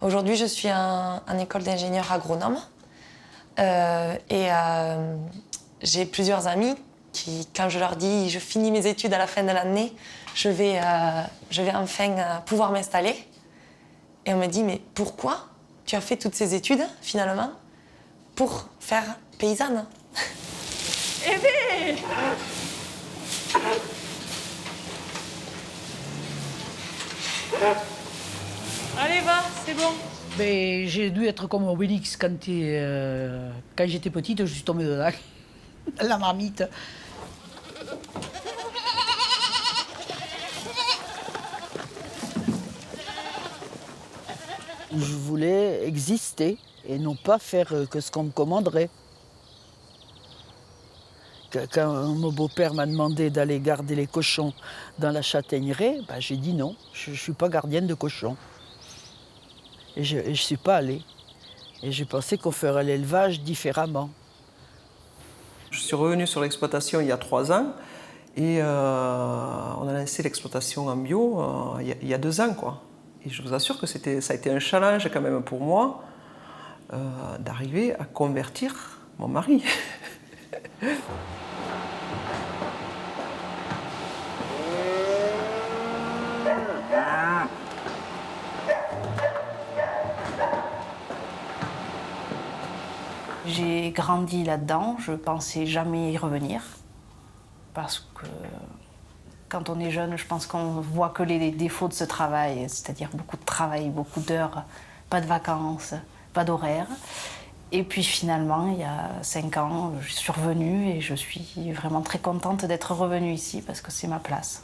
Aujourd'hui, je suis en école d'ingénieur agronome j'ai plusieurs amis qui, quand je leur dis je finis mes études à la fin de l'année, je vais enfin pouvoir m'installer. Et on me dit mais pourquoi tu as fait toutes ces études finalement pour faire paysanne? Eh bien allez, va, c'est bon. Ben, j'ai dû être comme Obélix quand j'étais petite, je suis tombée dedans. La marmite. Je voulais exister et non pas faire que ce qu'on me commanderait. Quand mon beau-père m'a demandé d'aller garder les cochons dans la châtaigneraie, ben, j'ai dit non, je ne suis pas gardienne de cochons. Et je ne suis pas allée. Et j'ai pensé qu'on ferait l'élevage différemment. Je suis revenue sur l'exploitation il y a 3 ans et on a lancé l'exploitation en bio il y a 2 ans, quoi. Et je vous assure que ça a été un challenge quand même pour moi d'arriver à convertir mon mari. J'ai grandi là-dedans, je pensais jamais y revenir. Parce que quand on est jeune, je pense qu'on voit que les défauts de ce travail, c'est-à-dire beaucoup de travail, beaucoup d'heures, pas de vacances, pas d'horaire. Et puis finalement, il y a 5 ans, je suis revenue et je suis vraiment très contente d'être revenue ici parce que c'est ma place.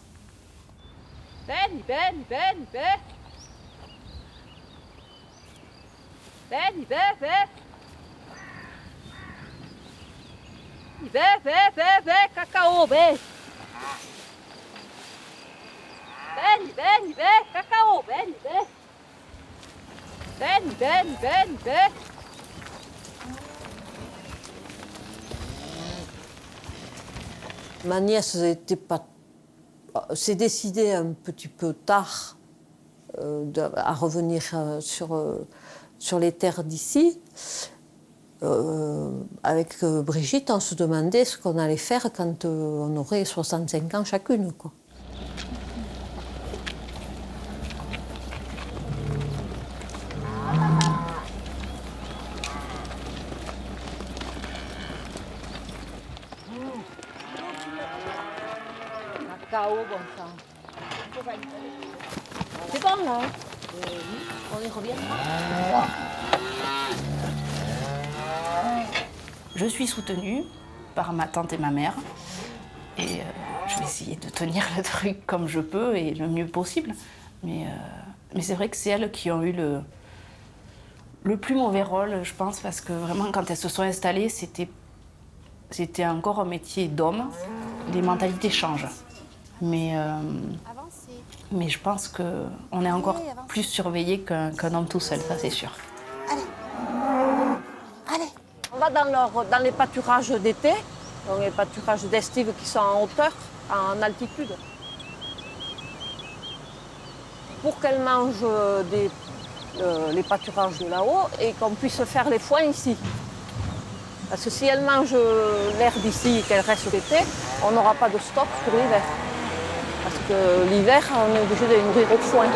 Ben, ben, ben, ben. Ben, ben, ben. Ben, ben, ben, ben, cacao, ben. Ben, ben, ben, cacao, ben, ben. Ben, ben, ben, ben. Ma nièce s'est décidée un petit peu tard à revenir sur les terres d'ici. Avec Brigitte, on se demandait ce qu'on allait faire quand on aurait 65 ans chacune, quoi. Cacao, bon sang. C'est bon, là? On y revient. Je suis soutenue par ma tante et ma mère. Et je vais essayer de tenir le truc comme je peux et le mieux possible. Mais c'est vrai que c'est elles qui ont eu le plus mauvais rôle, je pense, parce que vraiment, quand elles se sont installées, c'était encore un métier d'homme. Les mentalités changent. Mais je pense qu'on est encore plus surveillé qu'un homme tout seul, ça c'est sûr. On va dans les pâturages d'été, donc les pâturages d'estive qui sont en hauteur, en altitude. Pour qu'elles mangent les pâturages de là-haut et qu'on puisse faire les foins ici. Parce que si elles mangent l'herbe d'ici et qu'elles restent l'été, on n'aura pas de stock pour l'hiver. Parce que l'hiver, on est obligé de les nourrir au foin.